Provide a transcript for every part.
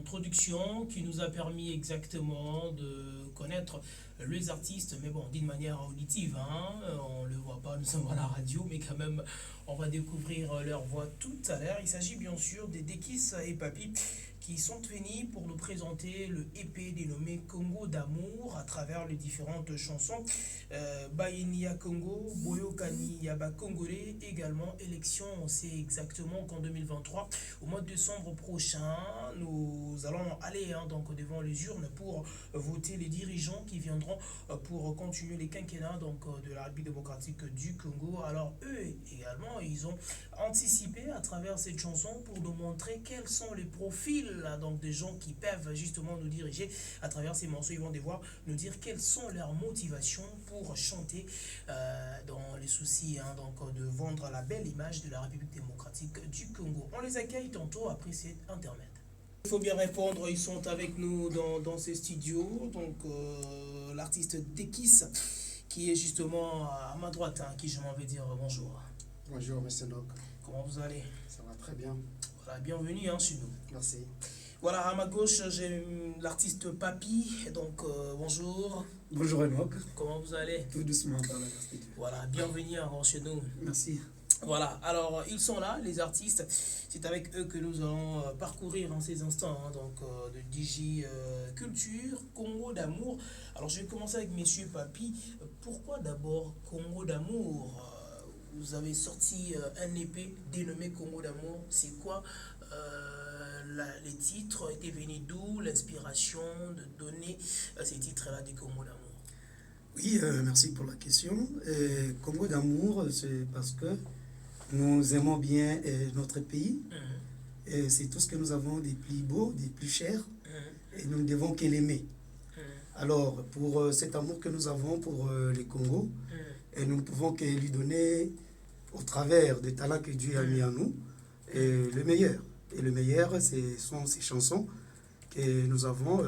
introduction qui nous a permis exactement de connaître les artistes, mais bon, d'une manière auditive, hein, on ne le voit pas, nous sommes à la radio, mais quand même, on va découvrir leur voix tout à l'heure. Il s'agit bien sûr des Dekis et Papi qui sont venus pour nous présenter le EP dénommé Congo d'amour à travers les différentes chansons. Baïnia Congo, Boyokani Yaba Congolais, également élection. On sait exactement qu'en 2023, au mois de décembre prochain, nous allons aller donc devant les urnes pour voter les dirigeants qui viendront pour continuer les quinquennats donc, de la République démocratique du Congo. Alors eux également, ils ont anticipé à travers cette chanson pour nous montrer quels sont les profils donc des gens qui peuvent justement nous diriger à travers ces morceaux. Ils vont devoir nous dire quelles sont leurs motivations pour chanter dans les soucis donc de vendre la belle image de la République démocratique du Congo. On les accueille tantôt après cet intermède. Il faut bien répondre, ils sont avec nous dans ces studios. Donc l'artiste Dekis qui est justement à ma droite, qui je m'en vais dire bonjour. Bonjour, monsieur Doc. Comment vous allez? Ça va très bien. Voilà, bienvenue chez nous. Merci. Voilà, à ma gauche, j'ai l'artiste Papi. Donc, bonjour. Bonjour Enoch. Comment vous allez? Tout doucement par la grâce de Dieu. Voilà, bienvenue chez nous. Merci. Voilà, alors ils sont là, les artistes. C'est avec eux que nous allons parcourir en ces instants donc de DJ Culture, Congo d'amour. Alors je vais commencer avec Monsieur Papi. Pourquoi d'abord Congo d'amour? Vous avez sorti un EP dénommé Congo d'amour. C'est quoi les titres? Étaient venus d'où l'inspiration de donner ces titres-là du Congo d'amour? Oui, merci pour la question. Congo d'amour, c'est parce que nous aimons bien notre pays. Et c'est tout ce que nous avons des plus beaux, des plus chers. Et nous ne devons que l'aimer. Alors, pour cet amour que nous avons pour les Congos, et nous ne pouvons que lui donner, au travers des talents que Dieu a mis en nous, le meilleur. Et le meilleur, ce sont ces chansons que nous avons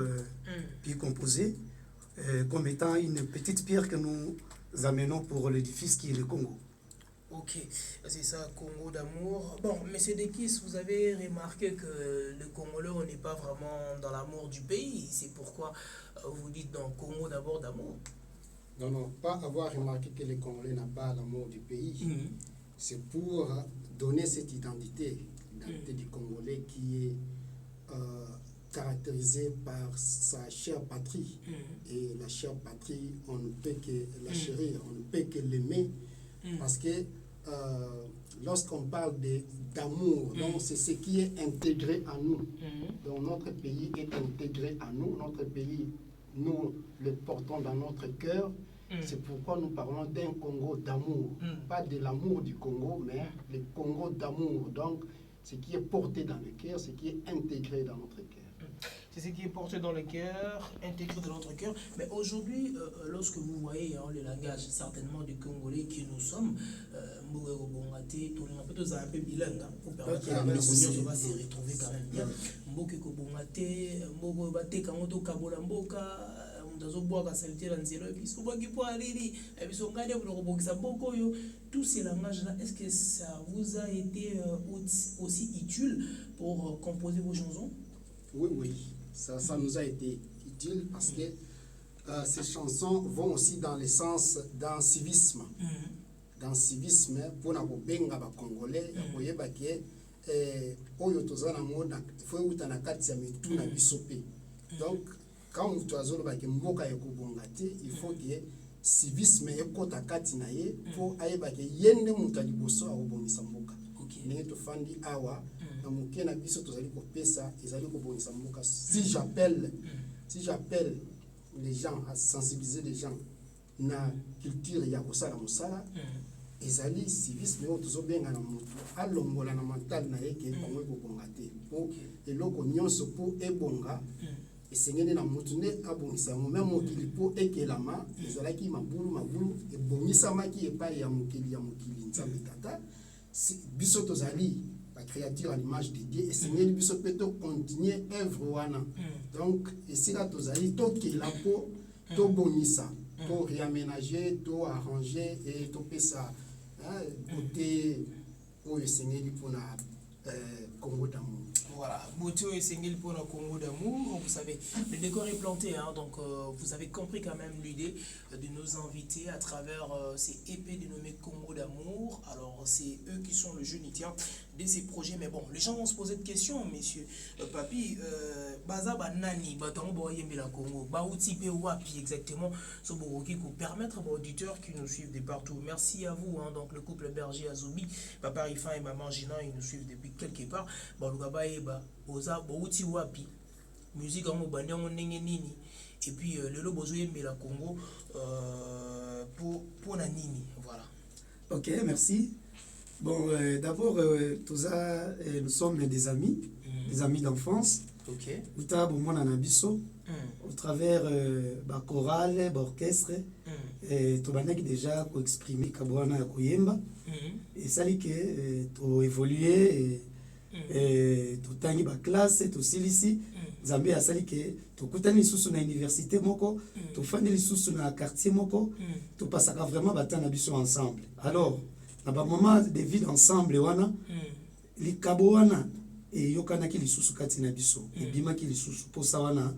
pu composer comme étant une petite pierre que nous amenons pour l'édifice qui est le Congo. Ok, c'est ça, Congo d'amour. Bon, monsieur Dekis, vous avez remarqué que le Congolais, on n'est pas vraiment dans l'amour du pays. C'est pourquoi vous dites dans Congo d'abord d'amour. Non, non, pas avoir remarqué que les Congolais n'ont pas l'amour du pays. C'est pour donner cette identité du Congolais qui est caractérisée par sa chère patrie. Et la chère patrie, on ne peut que la chérir, on ne peut que l'aimer. Parce que lorsqu'on parle d'amour, donc c'est ce qui est intégré à nous. Donc notre pays est intégré à nous. Notre pays, nous le portons dans notre cœur. C'est pourquoi nous parlons d'un Congo d'amour. Pas de l'amour du Congo, mais le Congo d'amour. Donc, ce qui est porté dans le cœur, ce qui est intégré dans notre cœur. C'est ce qui est porté dans le cœur, intégré dans notre cœur. Mais aujourd'hui, lorsque vous voyez le langage certainement du Congolais que nous sommes, peut-être un peu bilingue, pour permettre que la communauté va se retrouver quand même bien. Tous ces langages-là, est-ce que ça vous a été aussi utile pour composer vos chansons? Oui, oui, ça nous a été utile parce que ces chansons vont aussi dans le sens d'un civisme. Dans le civisme, pour nous benga ba Congolais, oyo tozana mona faut utana kati ya mitu na bisope. Donc quand tu as zolo ba ke mboka ya kobongate, il faut que civisme ekota kati na ye pour ayeba ke yende mutu liboso akobongisa mboka. Ndenge tofandi awa na moke na biso tozali kopesa ezali kobongisa mboka. Si j'appelle les gens à sensibiliser les gens na culture ya kosala mosala, ezali civisme oyo tozobenga na motu alongola na mental na ye ke bango ekobonga te po eloko nyonso po ebonga esengeli na motu nde abongisa yango me mokili po ekelama ezalaki mabulu ebongisamaki epai ya mokili nzambe tata biso tozali la créature à l'image de Dieu esengeli biso mpe tocontinue œuvre wana donc esika tozali tokela po tobongisa to réaménager to arranger et topesa côté oyo esengeli mpona Congo d'amour. Voilà, Boutio et Sengil pour le Congo d'amour, vous savez, le décor est planté, hein, donc vous avez compris quand même l'idée de nos invités à travers ces épées dénommées Congo d'amour. Alors c'est eux qui sont le géniteur de ces projets, mais bon, les gens vont se poser des questions, messieurs. Papi, Baza Banani, Batango la Congo, Baouti Pe Wapi exactement, ce qui pour permettre aux auditeurs qui nous suivent de partout. Merci à vous, hein, donc le couple Berger Azubi, Papa Rifan et Maman Gina, ils nous suivent depuis quelque part. Bon, le gaba est oza bauti wapi musique en mobandi en ndenge nini et puis le lobo zoyembe la Congo pour na nini, voilà. Ok, merci. Bon, d'abord, nous sommes des amis d'enfance. Ok. Uta bomona na biso au travers ba chorale, ba orchestre et to banaki déjà ko exprimer kabwana ya koyemba et sali que to évoluer et to tangi ba classe to silisi Zambé asali que to kutani lisusu na université moko to fandi lisusu na quartier moko to pasaka vraiment batana biso ensemble. Alors na ba moment de vie ensemble wana li kabwana et yokanaki lisusu kati na biso et bimaki lisusu pour ça wana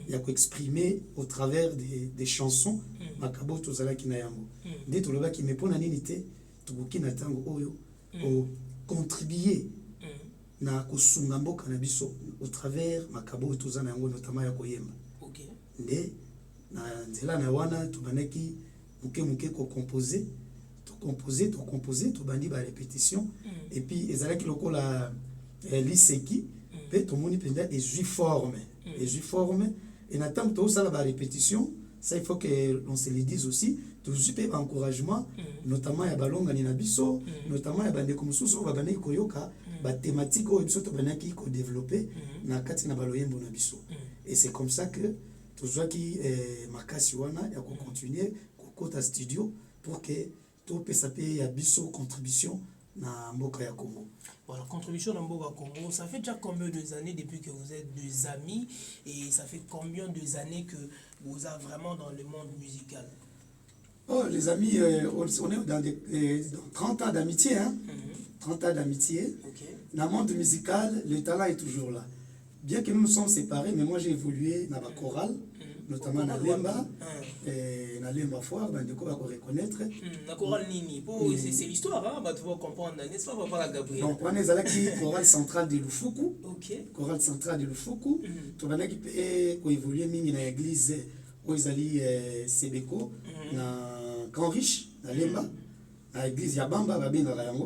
ya ko exprimer au travers des chansons makabo tozalaki na yango nde tolobaki me pona nini te tukoki na tango oyo o contribuer na kosunga mboka na biso au travers makabo tozana yango notamment ya koyemba. OK. Nde na nzela na wana tubanaki muke ko composer to bandi ba répétition et puis ezalaki lokola liseki pe to moni penda et forme et na tant to ça la répétition ça il faut que l'on se le dise aussi tout super encouragement notamment ya balonga ni na biso notamment ya bande comme soso ba bande koyoka ba thématique o biso to banaki ko développer na kati na baloyembo na biso et c'est comme ça que toujours qui makasi wana ya ko continuer ko kota studio pour que to pesape ya biso contribution na mboka ya Congo. Voilà, contribution dans Mboka Congo, ça fait déjà combien d'années depuis que vous êtes des amis et ça fait combien d'années que vous êtes vraiment dans le monde musical? Oh, les amis, on est dans 30 ans d'amitié, hein? 30 ans d'amitié. Okay. Dans le monde musical, le talent est toujours là. Bien que nous nous sommes séparés, mais moi j'ai évolué dans la chorale, notamment dans Lemba, dans Lemba Foire, dans des cours à reconnaître. La chorale Nini, c'est l'histoire, hein? Bah, tu vas comprendre, n'est-ce pas, Papa la Gabriel? Donc, on est à la chorale centrale de Lufuku. Ok. Chorale centrale de Lufuku. Tu vas évoluer dans l'église où ils allaient Sebeko, dans Canriche, dans Lemba, dans l'église Yabamba,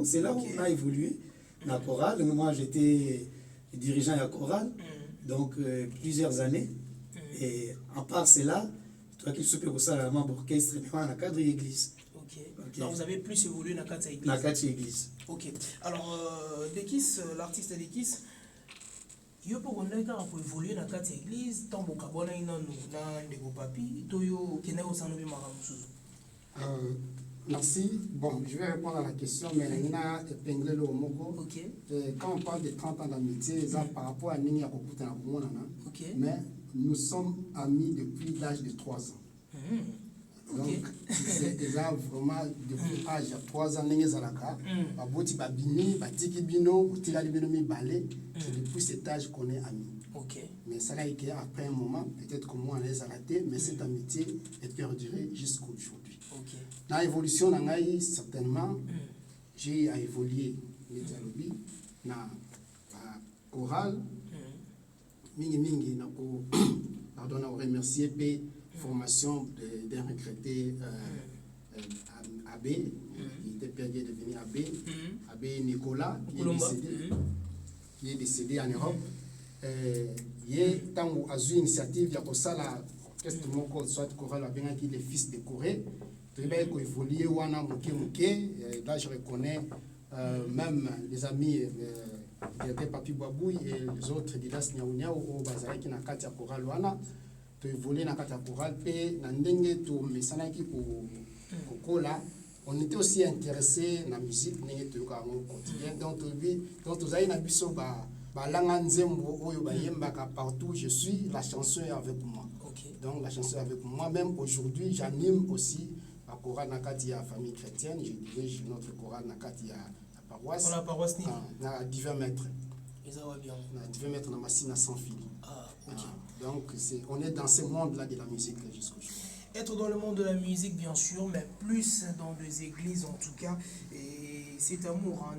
c'est là où on a évolué dans la chorale. Moi j'étais dirigeant de la chorale, donc plusieurs années. Et en part cela, toi qui se peux ça dans l'orchestre, mais dans le cadre de l'église. Ok. Donc vous avez plus évolué dans le cadre de l'église. Dans le cadre de l'église. Ok. Alors, Dekis, l'artiste Dekis, yo pour évoluer dans le cadre de l'église, tant que vous avez un papi, toyo kene au sanobi maramusuzu. Merci. Bon, je vais répondre à la question, mais on a épinglé le mot. Ok. Quand on parle de 30 ans d'amitié, par rapport à Nini Akokuta, mais nous sommes amis depuis l'âge de 3 ans. Donc, c'est déjà vraiment depuis l'âge de 3 ans, Nini Zalaka, Baboti Babini, Batiki Bino, Tilali Binomi Balé, c'est depuis cet âge qu'on est amis. Okay. Mais ça a été après un moment, peut-être que moi on les a ratés, mais cette amitié est perdurée jusqu'à aujourd'hui. Okay. Dans l'évolution, certainement, j'ai évolué dans la chorale, pardon, on remercie la formation d'un regretté abbé, qui était perdu de devenir abbé Nicolas, qui est décédé en Europe. Il y a une initiative qui a orchestre moko soit chorale avec les fils de Corée. Il a évolué wana muke. Là je reconnais même les amis de Papi Babouy et les autres Didas Niaounia au Bazareki na kati ya chorale wana. Tu évolué na kati ya chorale pe na ndenge to mesanaki ko kokola. On était aussi intéressé dans la musique, ndenge to yoka au quotidien. Donc tu as na biso ba langa nzembo oyo ba yembaka partout je suis, la chanson est avec moi. Okay. Donc la chanson est avec moi. Même aujourd'hui, j'anime aussi la chorale Nakati à famille chrétienne. Je dirige notre chorale Nakati à la paroisse. On a paroisse ni. À divers maîtres. Et ça va bien. Tu veux mettre la machine sans fil. Ah, ok. Donc, on est dans ce monde-là de la musique jusqu'au jour. Être dans le monde de la musique, bien sûr, mais plus dans des églises en tout cas. Et cet amour,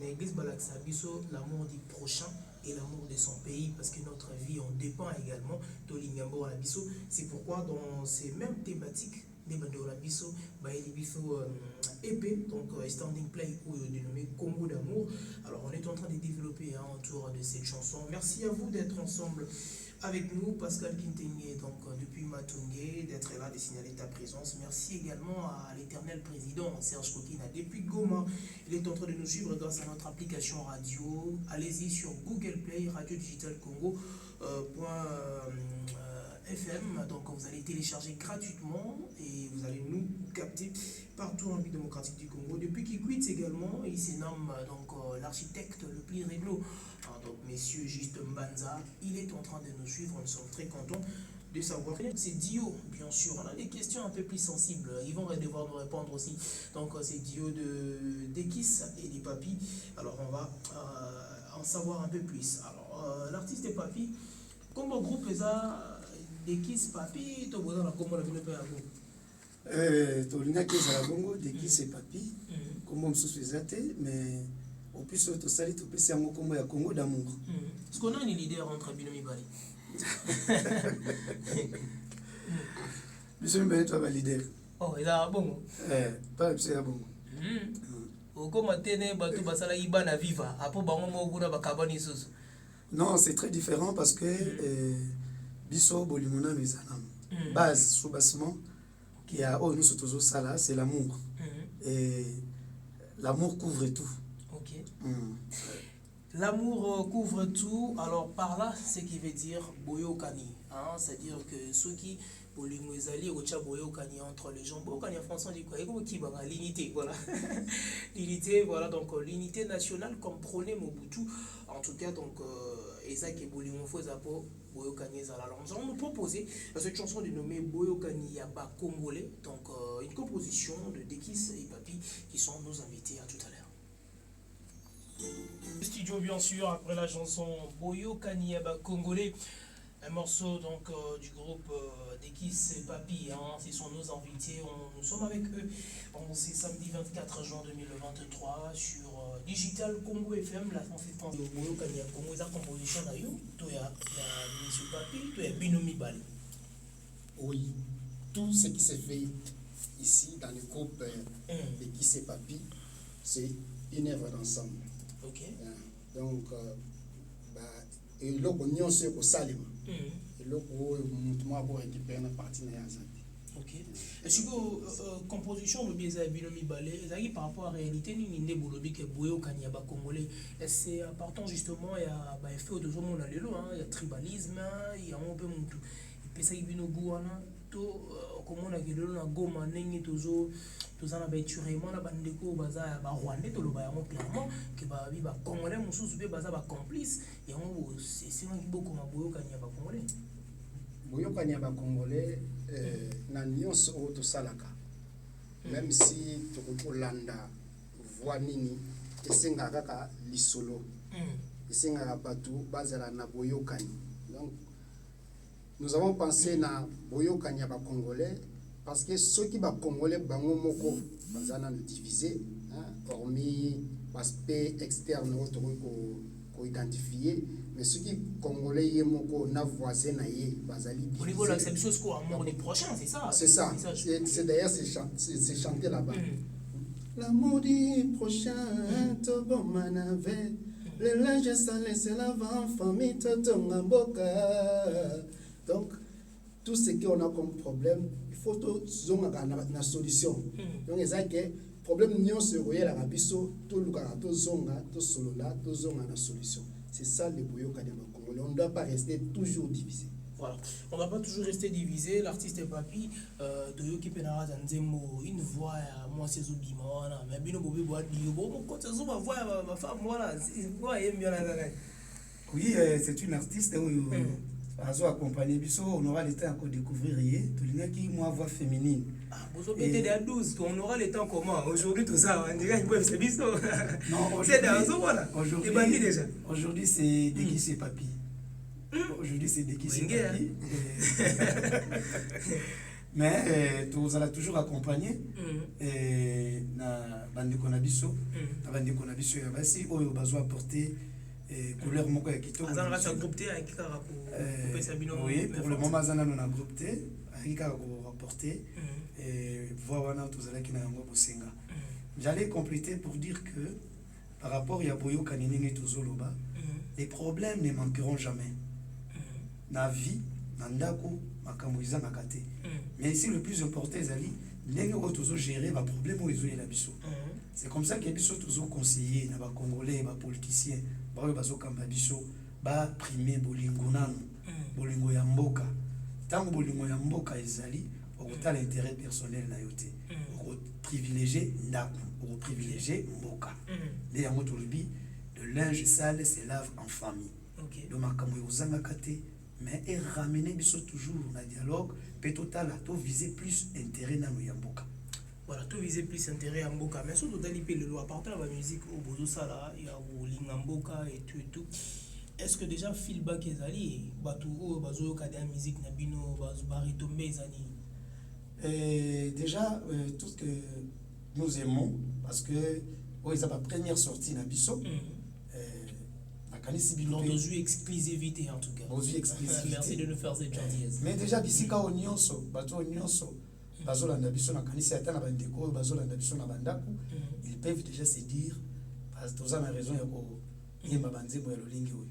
l'église Balaksa Biso, l'amour du prochain et l'amour de son pays, parce que notre vie en dépend également de l'Ignambo à Biso. C'est pourquoi dans ces mêmes thématiques, des Bandora Biso, épée, donc Standing Play ou dénommé Congo d'amour. Alors on est en train de développer autour de cette chanson. Merci à vous d'être ensemble avec nous, Pascal Kintengue, donc depuis Matungé, d'être là, de signaler ta présence. Merci également à l'éternel président Serge Kokina depuis Goma. Il est en train de nous suivre grâce à notre application radio. Allez-y sur Google Play, Radio Digital Congo. FM, donc vous allez télécharger gratuitement et vous allez nous capter partout en République démocratique du Congo. Depuis Kikwit également, il se nomme donc l'architecte le plus réglo. Donc messieurs Juste Mbanza, il est en train de nous suivre, nous sommes très contents de savoir. C'est Dio, bien sûr, on a des questions un peu plus sensibles, ils vont devoir nous répondre aussi. Donc c'est Dio de Dekis et des Papis, alors on va en savoir un peu plus. Alors l'artiste Papi, comme le groupe est ça, Dekis Papi, tu vois dans la comment la vie ne peut avoir. Tolina qui est à la bongo, Dekis et Papi, comme on se faisait, mais au plus tu salis, tu peux c'est un mot comme le Congo d'amour. Est-ce qu'on a une leader entre Binomi Bali? Monsieur Mbele, tu as leader. Oh, il a bon. Pas le c'est à bongo. Non, c'est très différent parce que Biso Bolimona Mizanam. Base, sous-bassement, qui a oh, nous sommes ça c'est l'amour. Et l'amour couvre tout. Ok. L'amour couvre tout. Alors par là, ce qui veut dire Boyokani. Hein? C'est-à-dire que ceux qui Bolimozali ou Boyokani entre les gens. Boyokani en français on dit quoi? L'unité, voilà. L'unité, voilà, donc l'unité nationale comme prônait Mobutu. En tout cas, donc, Isaac et Bolimofo Zapo, Boyokani Zalala. Nous allons nous proposer cette chanson dénommée Boyokani Yaba Congolais. Donc, une composition de Dekis et Papi qui sont nos invités à tout à l'heure. Le studio, bien sûr, après la chanson Boyokani Yaba Congolais. Un morceau donc du groupe Dekis et Papi, hein, ce sont nos invités, nous sommes avec eux. C'est samedi 24 juin 2023 sur Digital Congo FM, la France de Boyokani Yaba Congo, la composition d'ailleurs, il y a M. Papi, il y a Binomi Bali. Oui, tout ce qui se fait ici dans le groupe Dekis et Papi, c'est une œuvre d'ensemble. Ok. Donc, et l'autre union c'est au Salim. Et l'autre mouvement pour récupérer une partie de la ok. Est-ce que composition le biais Binomi Balé, par rapport à la réalité, ni ne bolobi que Boyokani Yaba Congolais, c'est appartenant justement à effet de monde à l'élo, il y a tribalisme, il y a un peu tout. Et puis ça il vient au bout to comme on a dit na Goma nengi tozo tozana baiturement na bandeko baza ba Rwandais to loba yango clairement que ba Congolais mususu be baza ba complice et on c'est un beaucoup ma Boyokani Yaba Congolais. Boyokani Yaba Congolais na nyonso o to salaka. Même si to landa voix nini esenga kaka lisolo. Esenga kapatu bazala na Boyokani. Donc nous avons pensé na Boyokani Yaba Congolais parce que ceux qui ba Congolais bango moko bazana nous diviser, hormis l'aspect externe autre ko identifier, mais ceux qui Congolais yemoko na voisin na ye bazali. Au niveau de l'acception c'est quoi amour des prochains, c'est ça. C'est ça. C'est d'ailleurs c'est chanté là-bas. L'amour du prochain to bon manave. Le linge sale c'est l'avant famille to tongamboka. Donc, tout ce qu'on a comme problème, il faut une solution. Donc, le problème n'est pas la rabisso, tout le monde, tout zonga, tout solola, tout zonga la solution. C'est ça le Boyokani Yaba Congolais. On ne doit pas rester toujours divisé. Voilà, on ne doit pas toujours rester divisé. L'artiste Papi, de Yoki Penara Zanzemo, une voix, moi c'est Zubimana, mais bien au bout de bon, quand c'est ma voix, ma femme, voilà, c'est quoi, bien la. Oui, c'est une artiste. Bazo accompagner biso, on aura le temps encore de découvrir hier. Tout le qui moi voix féminine. Ah, vous avez été à 12, on aura le temps comment? Aujourd'hui tout ça, on dirait une bonne service. Non, c'est dans voilà. Aujourd'hui, les bandits déjà. Aujourd'hui c'est de qui c'est papy. Aujourd'hui c'est de qui c'est papy. Mais tu allons toujours accompagner na bande konabiso, na bande konabiso ya basi oyo bazo apporter couleur moko ya kitoko. Azana va groupe T avec Karakou. Oui, pour le moment azana na groupe T avec Karakou apporter voilà tous allez qui na yango bosenga. J'allais compléter pour dire que par rapport à Boyo Kanini et Tozoloba, les problèmes ne manqueront jamais. Na vie, na ndako, makamouiza makate. Mais ici, le plus important, c'est de gérer les problèmes où ils ont la biso. C'est comme ça que les toujours conseillers, les Congolais, les politiciens, les biso, ba primer bolingo nano, bolingo ya mboka. Tant que bolingo ya mboka ezali, on a l'intérêt personnel na yote. On privilégier ndako, on privilégier mboka. Les yango tolobi, le linge sale se lave en famille. Le makamouiza makate. Mais et ramener biso toujours dans le dialogue, peut-être là, tout viser plus intérêt dans le Yamboka. Voilà, tout viser plus intérêt à Mboka. Mais surtout dans le loi, à partir de la musique, au Bozo Sala, il y a Lingamboka et tout. Est-ce que déjà, feedback est allé? Batou, Bazo, Kadé, musique, Nabino, Bazo, Barito, Mezani. Déjà, tout ce que nous aimons, parce que, ils ont la première sortie dans Bisso. Donc, aux yeux exclusivité en tout cas. Aux yeux exclusivité. Merci de nous faire cette gentillesse. Mais déjà, d'ici quand on y est, bateau on y est, bazo la nabiso na kanisi atana bandeko, bazo la nabiso na bandaku, ils peuvent déjà se dire, parce que tous ont raison, il y a banze pour lolingi oui.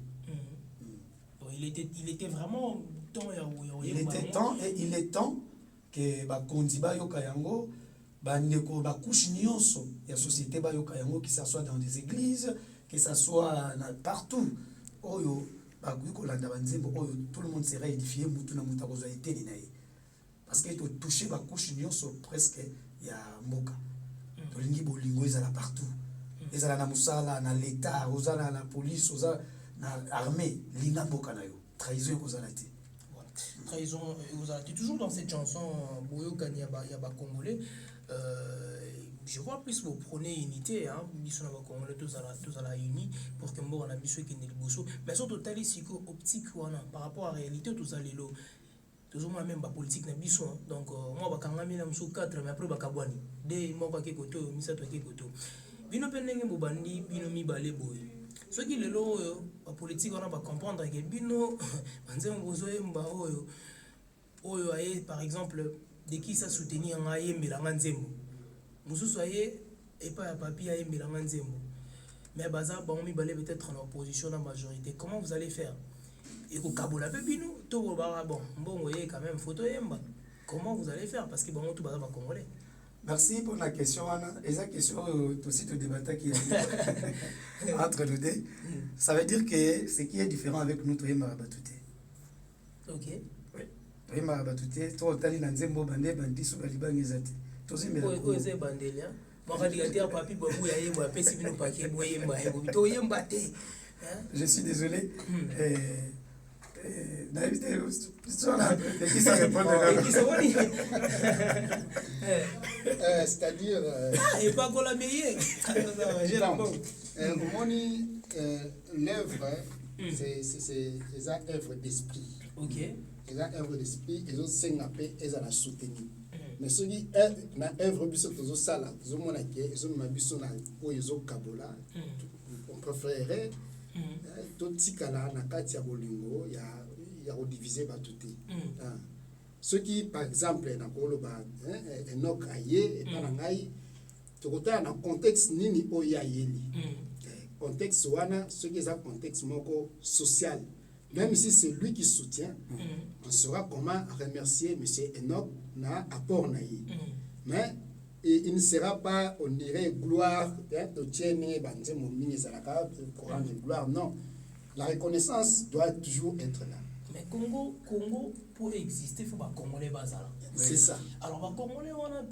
Il était vraiment temps il était temps et il est temps que ba kondiba yo kayango bandeko ba couche nyonso ya société ba yo kayango qui s'assoit dans des églises, que ça soit partout, oyo bakuikolanda banzembo oyo tout le monde sera édifié mutu na mutu akozwa eteni na ye parce que to toucher ba couche nyonso presque ya mboka tolingi bolingo ezala partout ezala na musala na l'état ozala na police ozala na armée linga mboka na yo trahison ekozala te. Trahison ekozala te. Toujours dans cette chanson Boyo Kani ya ba congolais, je vois plus vous prenez unité, hein, bisous na Congolais tous à la unis pour que moi on a bisous qui n'est le bosso, mais surtout tali psycho optique par rapport à la réalité tous à l'élo, toujours moi même ba politique na bisous, donc moi ba kangami na msou 4 mais après ba kabwani, de moi ba kekoto misa to kekoto, bino pendenge bobandi bino mi balé boy, ce qui le lo ba politique on a ba comprendre que bino banze mbozo yemba oyo aye par exemple de qui ça soutenir en aye mbelanga nzembo. Moussousou aye et pas à papier aye mbelanga nzembo. Mais baza baomi balé peut-être en opposition dans la majorité. Comment vous allez faire? Et au Kabola pepino to bara bon voyez quand même photo yemba. Comment vous allez faire parce que bon tout baza ba congolais. Merci pour la question Anna. Et la question aussi de débattre qui entre nous deux. Ça veut dire que ce qui est différent avec nous toi Marabatouté. OK. Oui, Marabatouté, toi tali na nzembo bande bandi so balibangi zate. Tozi mbela. Ko eze bandelia. Moi je dis papi babu ya yemba pesi bino paquet boyemba e to yemba te. Je suis désolé. Qui ça répond c'est-à-dire et pas qu'on la meilleure. L'œuvre c'est une œuvre d'esprit. OK. C'est une œuvre d'esprit et aussi c'est la soutenir. Mais ce qui na œuvre biso tozo sala tozo mona ke ezo ma biso na po ezo kabola on préférerait to tikala na kati ya bolingo ya rediviser batuté. Ce qui par exemple na koloba Enoch aye et pas ngai to kota na contexte nini oya yeli. Contexte wana ce qui est un contexte moko social. Même si c'est lui qui soutient, on saura comment remercier M. Enoch na apport naïe. Mais il ne sera pas, on dirait, gloire, gloire, non. La reconnaissance doit toujours être là. Mais Congo pour exister, il faut que les Congolais basala. C'est ça. Alors, les Congolais, on a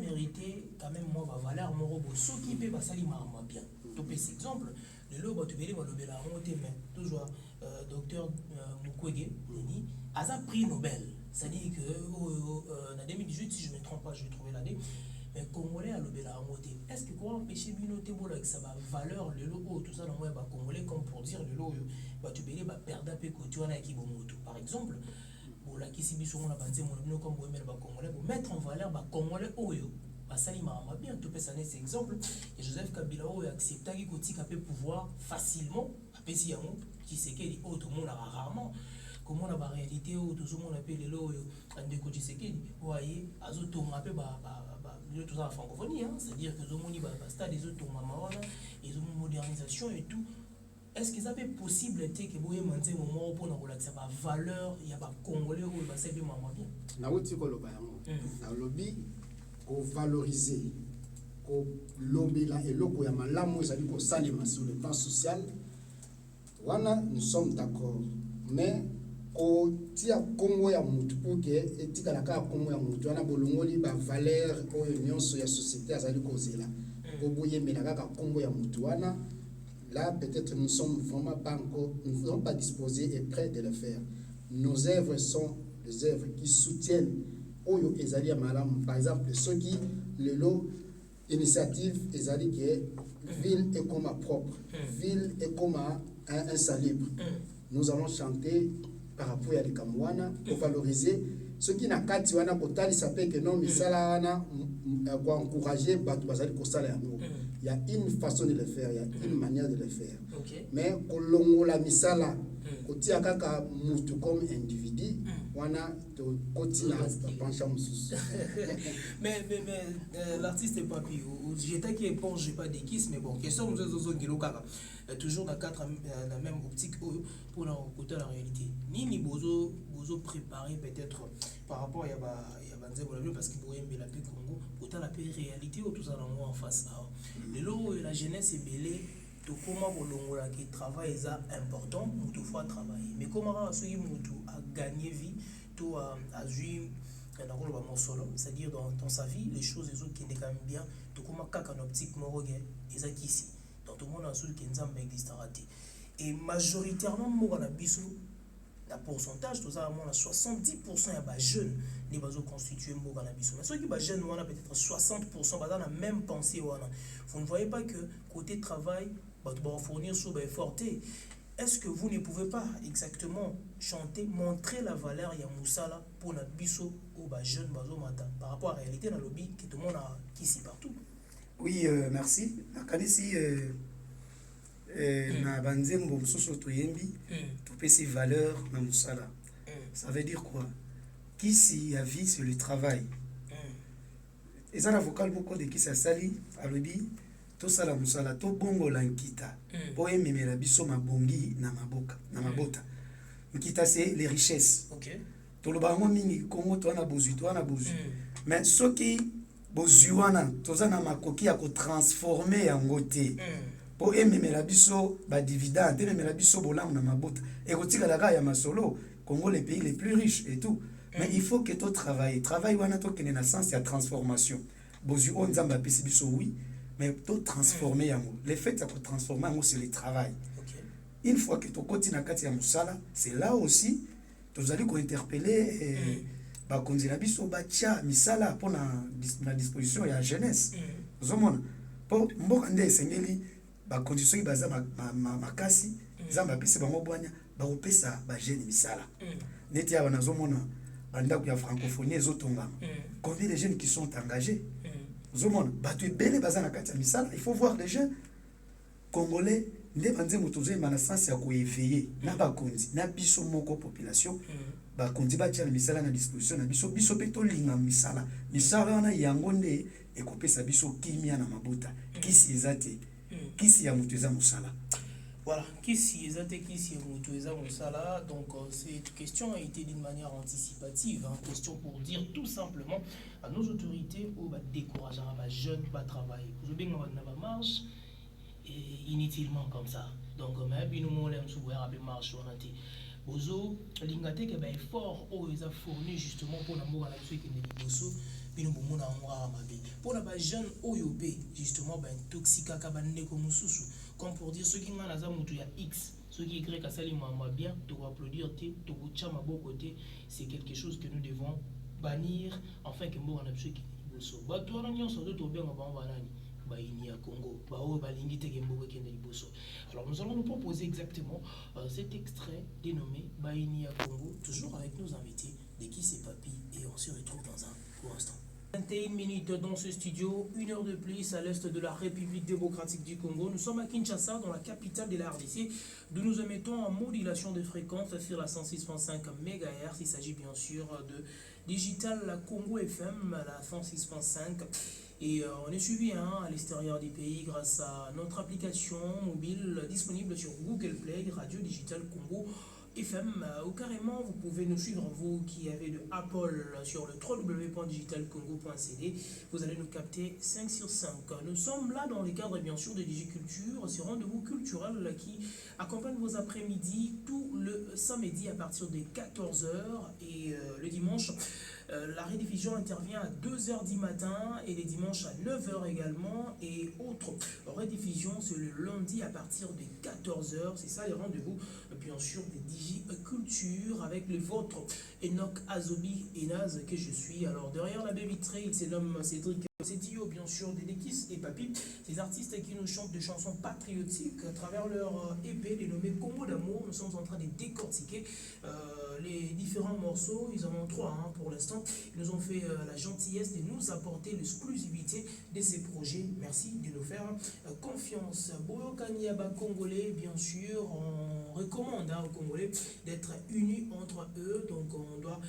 mérité quand même moi valeur morobo. Ceux qui peuvent basali bien. Tu peux exemple, le lot tu verras mais toujours docteur Mukwege Denis a un prix Nobel. C'est-à-dire que en 2018, si je ne me trompe pas, je vais trouver l'année. Mais Congolais à l'obéla en moté. Est-ce que quoi empêcher Binoté avec sa valeur, le lot, tout ça dans le Congolais, comme pour dire le lot, tu peux perdre un peu côté qui moto. Par exemple, pour la qui si on a pensé mon comme Congolais, pour mettre en valeur Congolais Oyo. Basali m'a bien tout ça c'est exemple et Joseph Kabila a accepté qu'il peut pouvoir facilement après si qui sait qu'il tout le monde a rarement comment la réalité où tout le monde appelle les lots de côté c'est qu'il voyez azo tout un peu tout ça en francophonie c'est-à-dire que tout le monde va stade des autres maman et une modernisation et tout. Est-ce que ça peut possible que vous ayez un moment pour nous relaxer la valeur il y a pas congolais où va c'est bien maman bien na uti ko loba yango na lobby ko valoriser ko lobela eloko ya malamu ezali ko salima sur le plan social wana nous sommes d'accord mais ko tia kongo ya mutu oke etika la ka kongo ya mutu wana bolongoli ba valeur o nyonso ya société azali ko zela ko boye melaka ka kongo ya mutu wana là peut-être nous sommes vraiment pas encore nous ne sommes pas disposés et prêts de le faire. Nos œuvres sont des œuvres qui soutiennent Oyo ezali ya malamu. Par exemple ceux qui le lot initiative ezali que ville est comme propre, ville est comme insalubre. Nous allons chanter par rapport à l'Ikamwana pour valoriser ce qui n'a qu'à dire wana kotali s'appelle que non misala wana pour encourager batu bazali kosala yango. Il y a une façon de le faire, il y a une manière de le faire. Okay. Mais kolongo la misala kotia kaka mutu comme individu wana to kotina pencha mususu. Mais l'artiste est pas pire. J'étais qui éponge, j'ai pas d'équipe, mais bon, question nous autres qui kaka. Toujours dans la même optique pour écouter la réalité. Ni bozo préparé peut-être par rapport à parce que vous aimez la paix Congo, autant la paix réalité ou tout ça dans moi en face. Le lot la jeunesse est belle, tout comment vous qui travail est important, nous toutefois travailler. Mais comment ceux qui a gagné vie, tout a joué c'est-à-dire dans sa vie, les choses les autres qui sont quand même bien, tout comment kaka optique morogue et ici. Donc tout le monde a ceux qui ont existe raté. Et majoritairement moi la biso la pourcentage tout ça à 70% ya jeunes les baso constituer mo na biso mais ceux qui ba jeunes on a peut-être 60% ba dans la même pensée wana vous ne voyez pas que côté travail ba fournir sur ba forté. Est-ce que vous ne pouvez pas exactement chanter montrer la valeur ya musala pour na biso au ba jeunes baso mata par rapport à la réalité dans lobby que tout le monde a ici partout. Oui, merci. Akanisi na banzembo mususu toyembi topesi valeur na musala. Ça veut dire quoi? Qui si a vie sur le travail. Et ça la vocal beaucoup de qui ça sali alobi to sala musala to bongo la nkita. Po ememela biso mabongi na maboka na mabota. Nkita c'est les richesses. OK. To lo bango mingi Congo to na bozu to na bozu. Mais ce qui bozuana toza na makoki ya ko transformer yango te. Po ememela biso ba dividende ememela biso bolamu na mabota ekotika la ya masolo Congo les pays les plus riches et tout mais il faut que tu travailles wana to kene na sens ya transformation bozu on nzamba pesi biso oui mais to transformer yango le fait de transformer yango c'est le travail. Okay. Une fois que tu continue na kati ya musala c'est là aussi tu allez ko interpeller ba konzina biso ba tia misala pour na disposition ya jeunesse zomona po mboka nde esengeli ba condition qui baza makasi zamba pese bango bwanya ba kopesa ba jeune misala neti aba nazomona banda ku ya francophonie ezotonga combien de jeunes qui sont engagés zomona batu ebele baza na kati ya misala. Il faut voir les jeunes congolais nde banze moto zo na sens ya ko éveiller na ba konzi na biso moko population ba konzi ba tia misala na disposition na biso pe to linga misala wana yango nde ekopesa biso kimia na mabota kisi ezate kisi ya mutu eza musala. Voilà, kisi ezate kisi ya mutu eza musala. Donc cette question a été d'une manière anticipative, question pour dire tout simplement à nos autorités où ba décourager ba jeunes ba travailler. Vous bien on a marche et inutilement comme ça. Donc mais bino molem sou ya ba marche on a dit bozo lingate ke ba effort o eza fourni justement pour na mboka na biso ki ne boso bino bomona ngwa mabe pour ba jeune oyobe justement ba intoxika ka ba ndeko mususu comme pour dire ceux qui ngana za mutu ya X Ceux qui créent Kassali Mama bien, tu vas applaudir, tu vas à beau côté, c'est quelque chose que nous devons bannir, afin que nous puissions qui bosso. Toi, nous sommes tous bien avant banani. Baini à Congo, Bao Balingi Tegembo Bosso. Alors nous allons nous proposer exactement cet extrait dénommé Baini à Congo, toujours avec nos invités, de qui c'est Papy, et on se retrouve dans un court instant. 21 minutes dans ce studio, 1 heure de plus à l'est de la République démocratique du Congo. Nous sommes à Kinshasa, dans la capitale de la RDC, d'où nous émettons en modulation de fréquence sur la 106.5 MHz. Il s'agit bien sûr de Digital Congo FM, la 106.5. Et on est suivi à l'extérieur du pays grâce à notre application mobile disponible sur Google Play, Radio Digital Congo FM, ou carrément vous pouvez nous suivre, vous qui avez de Apple, sur le www.digitalcongo.cd. Vous allez nous capter 5 sur 5. Nous sommes là dans le cadre bien sûr de Digiculture, ce rendez-vous culturel qui accompagne vos après-midi tout le samedi à partir de 14h et le dimanche. La rediffusion intervient à 2h du matin et les dimanches à 9h également. Et autre rediffusion, c'est le lundi à partir de 14h. C'est ça les rendez-vous, bien sûr, des Digiculture avec le vôtre, Enoch Azobi Enaz, que je suis. Alors, derrière la baie vitrée, il se nomme Cédric. C'est Dio, bien sûr, Dédékis et Papy, ces artistes qui nous chantent des chansons patriotiques à travers leur EP dénommé Congo d'amour. Nous sommes en train de décortiquer les différents morceaux. Ils en ont 3 pour l'instant. Ils nous ont fait la gentillesse de nous apporter l'exclusivité de ces projets. Merci de nous faire confiance. Boyo Kanyaba Congolais, bien sûr, on recommande aux Congolais d'être unis entre eux. Donc on doit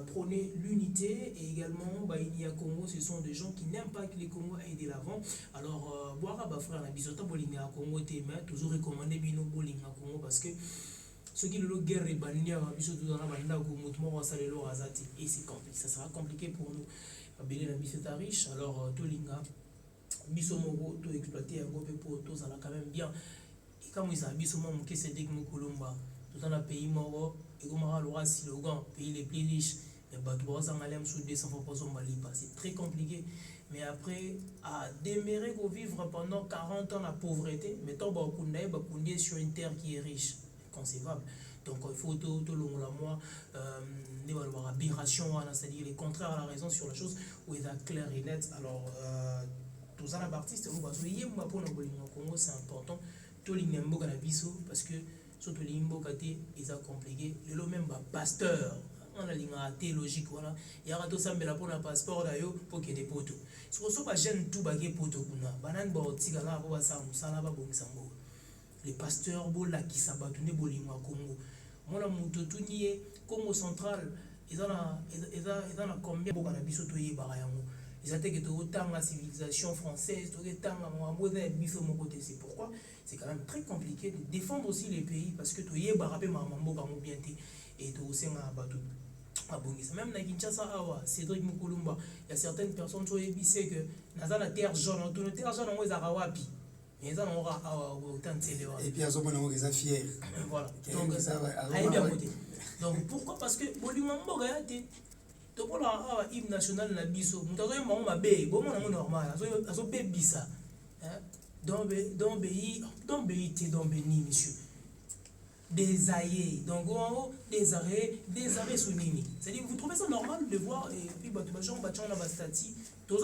prôner l'unité et également Baïnia Congo, ce sont des gens qui n'aiment pas que les Congo aillent de l'avant. Alors, boire à frère, la bisota bolinga Congo, toujours recommandé bino bolinga Congo parce que ceux qui le guerre et bania, bisota dans la banda, mouvement, ça les lois azati. Et c'est compliqué, ça sera compliqué pour nous. Béné la bisota riche, alors tolinga, bisomogo, to exploiter un groupe pour tous, ça va quand même bien. Et quand ils ont bisomogo, qui c'est dès que nous colomba, tout dans le pays moro, et comme on a le slogan, pays les plus riches. C'est très compliqué. Mais après, à demeurer ou vivre pendant 40 ans la pauvreté, mettons sur une terre qui est riche, concevable. Donc il faut tout le long la moi, aberration, c'est-à-dire les contraires à la raison sur la chose où il est clair et net. Alors, tous les artistes, c'est important. Tout le monde parce que surtout les Mbokate, ils ont compliqué. Le même pasteur. On a une théologique, voilà. Il y a tout ça, mais là pour un passeport d'ailleurs pour qu'il y ait des poteaux. Si on soit jeune, tout bagé poteau, banane baotigala, salaba bongisambo. Les pasteurs bola qui s'abattent, bolingwa Congo. Moi la moutotunier Congo central, ils ont combien de banabiso toye barayango. Ils ont été autant la civilisation française, autant la modèle biso mon côté. C'est pourquoi c'est quand même très compliqué de défendre aussi les pays parce que toye barapé mamambo kamo bienté et to senga bateau. Même dans Kinshasa, Cédric Mukulumba, il y a certaines personnes qui ont dit que dans la terre jaune, la terre jaune, on est à Rawapi. Mais ils ont autant de télé. Et puis, ils sont fiers. Voilà. Donc, pourquoi? Parce que Bolimambo, regardez, donc on a l'hymne national na biso. Nous avons un bébé, bon, on a normal, on a un bébé ça. Dans pays, monsieur. Des aïeux, donc des arrêts sous-nini. C'est-à-dire, vous trouvez ça normal de voir, et puis,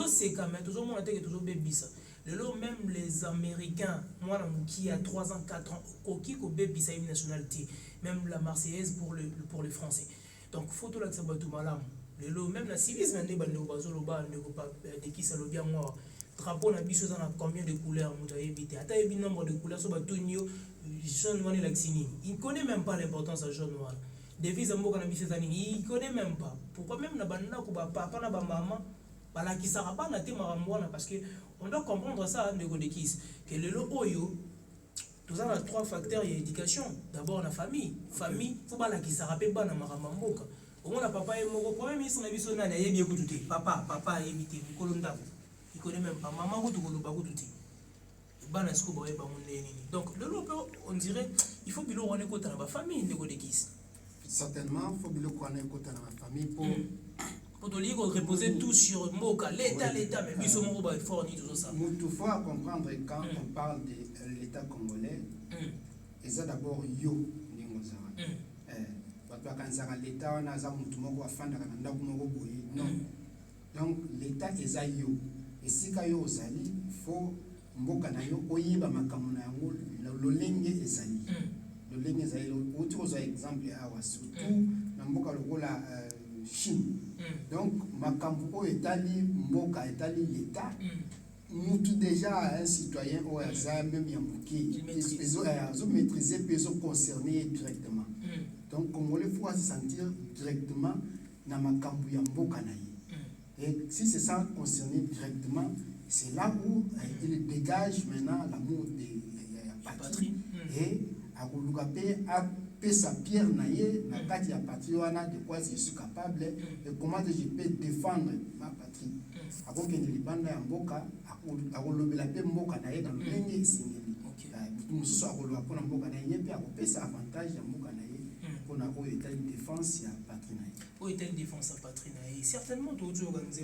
c'est quand même, toujours mon attaque est toujours baby ça. Même les Américains, moi, qui a 3 ans, 4 ans, qui a baby ça, une nationalité, même la Marseillaise pour les Français. Donc, photo là que ça va tout mal. Même la civilisme, de qui ça le bien moi. Drapeau na biso na combien de couleurs vous avez évité. Attends, il y a un nombre de couleurs sur le jaune noir et l'axini. Il ne connaît même pas l'importance de jaune noir. Devise mboka na biso il ne connaît même pas. Pourquoi même na banda ko ba papa na ba maman bala ki sara pas na te maramwana parce que on doit comprendre ça de Godekis que le oyo tout ça a 3 facteurs d'éducation. D'abord la famille, faut bala ki sara pe bana maramamboka. Au moins la papa est moko premier ministre na biso na yebi ekututé. Papa éviter kolonda. Il connaît même pas maman ou tout le bagou tout donc on dirait il faut que l'on ait côté dans la famille de Godekis. Certainement, il faut que l'on ait côté dans la famille pour te dire reposer tout sur Moka, l'État, mais puis son mot est fort ni tout ça. Il faut comprendre quand on parle de l'État congolais, eza d'abord yo ndenge ozala bato bakanisaka l'état wana aza motu moko afandaka na ndako moko boye non donc l'état eza yo esika yo ozali fo mboka na yo oyeba makambo na yango lolenge ezali lolenge ezali oti kozwa exemple awa surtout na mboka lokola Chine donc makambo oyo etali mboka etali l'état mutu déjà un citoyen ou un même Yamouki, ils ont maîtrisé, ils ont concerné directement. Donc, Congolais, il faut se sentir directement dans ma cambu Yambo Kanaï. Et si c'est ça concerné directement, c'est là où il dégage maintenant l'amour de la patrie. Et à Kouloukapé, à sa pierre naïe, la carte de la patrie, de quoi je suis capable et comment je peux défendre ma patrie. Avant que les bandes en boca, à la paix mboka naïe dans le ligne et signé. Nous sommes à la mboka naïe, puis à couper sa avantage en mboka naïe pour avoir une défense à la patrie naïe. Pour une défense à la patrie naïe. Certainement, tout le monde organise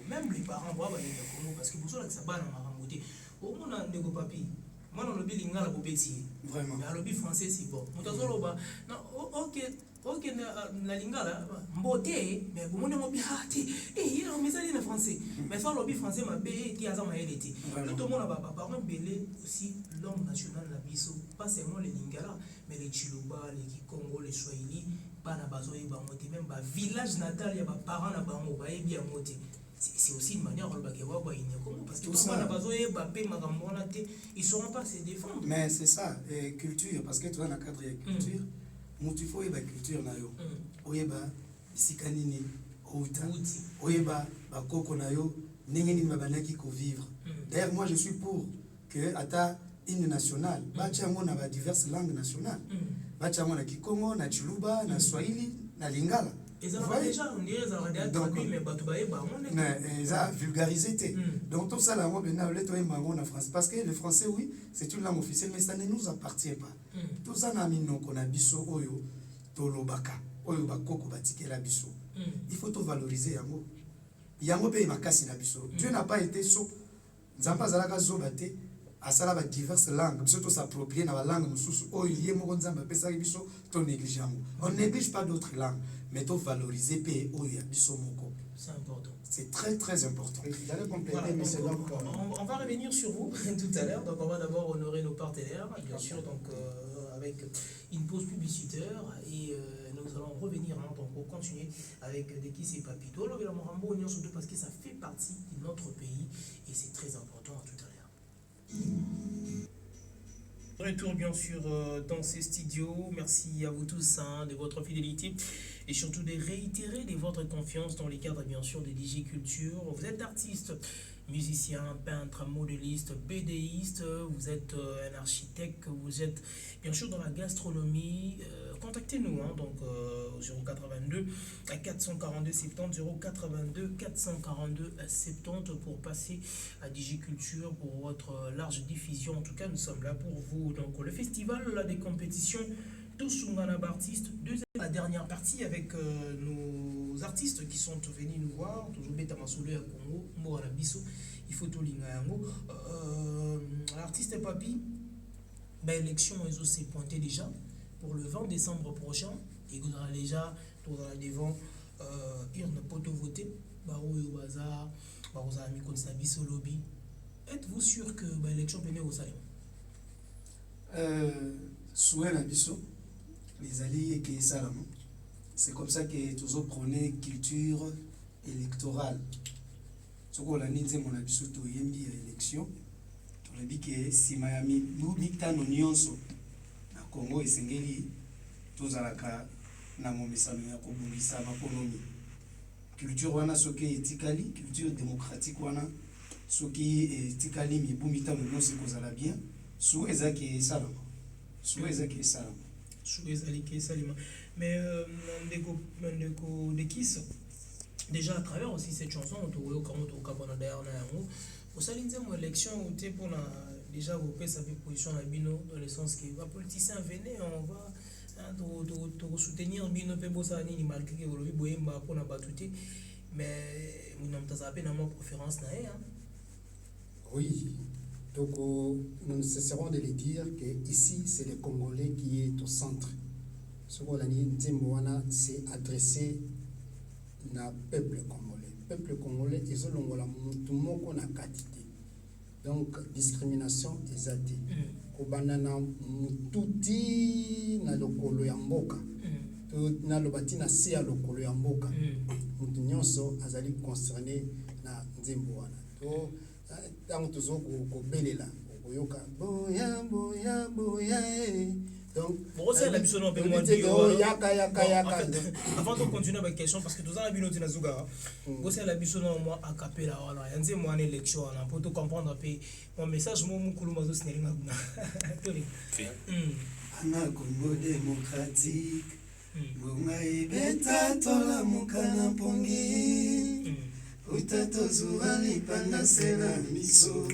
même les parents voient Congo parce que vous savez que ça va dans ma ramouté. Au moins, on a des papiers. Moi, dans le lobby lingala bobeti. Vraiment. Le lobby français, c'est bon. Mutazolo ba. Non, ok, na lingala mboté, mais vous monez mon bihati. Il y a un message en français. Mais ça, le lobby français m'a payé, qui a ça m'a aidé. Tout le monde a par un belé aussi langue nationale la biso. Pas seulement les lingala, mais les Chiluba, les Kikongo, les Swahili, pas na bazo et bamoté, même ba village natal, il y a ba parents na bango, ba et bien moté. C'est aussi une manière de voir parce que ils ne sauront pas se défendre. Mais c'est ça, culture, parce que tu as un cadre de culture, il faut la culture. Il y a Sikanini, Oyeba, Bakoko Nayo, Nengeni Mabanaki ko vivre. D'ailleurs, moi je suis pour que ata hymne national, Bachango na diverses langues nationales. Bachango na Kikongo, na Chiluba, na Swahili, na Lingala. Ils ont déjà, on dirait, ils ont traduit, mais ils ont vulgarisé. Donc tout ça, là, on a en France. Parce que le français, oui, c'est une langue officielle, mais ça ne nous appartient pas. Tout ça, on a biso, oyo, tolobaka, oyo, bakoko, batike la biso. Il faut tout valoriser, yango. Yango paye ma casse na biso. Dieu n'a pas été so. Nzamba zalaka zobate, asala ba diverses langues. Biso to s'approprier na la langue mususu. Oyo, lié mo nzamba pesa biso, to néglige yango. On ne néglige pas d'autres langues. Mais il faut valoriser pays où il y a Bissomoko. C'est important. C'est très très important. Voilà, donc, on va revenir sur vous tout à l'heure. Donc on va d'abord honorer nos partenaires, bien sûr, donc avec une pause publicitaire et nous allons revenir donc pour continuer avec des qui c'est papito. Alors Morambo Union surtout parce que ça fait partie de notre pays et c'est très important. À tout à l'heure. Retour bien sûr dans ces studios. Merci à vous tous de votre fidélité et surtout de réitérer de votre confiance dans les cadres bien sûr de DJ Culture. Vous êtes artiste, musicien, peintre, modéliste, BDiste, vous êtes un architecte, vous êtes bien sûr dans la gastronomie. Contactez-nous donc 082 442 70 082 442 70 pour passer à DJ Culture pour votre large diffusion. En tout cas, nous sommes là pour vous. Donc le festival là, des compétitions Tosungana Bartiste, la dernière partie avec nos artistes qui sont venus nous voir. Toujours Beta Masoulé à Congo, Mora Bisso, il faut tout l'ingayango. L'artiste Papi, l'élection s'est pointée déjà pour le 20 décembre prochain. Et vous aurez déjà devant urne poto voter. Barou Baza, Baroza Mikon Sabiso Lobby. Êtes-vous sûr que l'élection peut venir au Salem? Souhait la Bisso. Les alliés qui est c'est comme ça que tous prônez culture électorale. Ce qu'on a dit, mon abisso to yembi élection. On a dit que si Miami nous bicta nos nyonso na Congo et Sengeli tous alaka na momisano ya kobungisa makonomi. Culture wana soki etikali, culture démocratique wana soki etikali mibumita nos nyonso kozala bien. Sou ezaki salama. Sou ezaki salama. Mais de Kiss, déjà à travers aussi cette chanson, on trouve au Salinze mon élection où tu pour déjà vous sa position à Bino dans le sens que les politiciens venaient, on va soutenir Bino Pebosani malgré que vous l'avez boyé pour la batute, mais nous n'avons pas ma préférence. Oui, Donc, nous ne cesserons de le dire que ici, c'est le Congolais qui est au centre. Ce qu'on a dit, c'est adressé au peuple congolais. Le peuple congolais, ils ont tout le monde qu'on a quantité. Donc, discrimination est adée. Kobanana mututi na lokolo ya mboka. Na lobati na se ya lokolo ya mboka. Mutu nyonso azali concerné na nzembo wana. To tango tozo ko belela koyoka boya boya boya. Donc, c'est la mission de moi avant de continuer avec la question, parce que tout ça, nous avons c'est la mission de moi à capella. Il y a une élection pour tout comprendre un peu. Mon message, mon Kouloumazo, c'est Ana Congo démocratique, Bunga ibeta tola mukana pongi, utato zuali panda sena miso.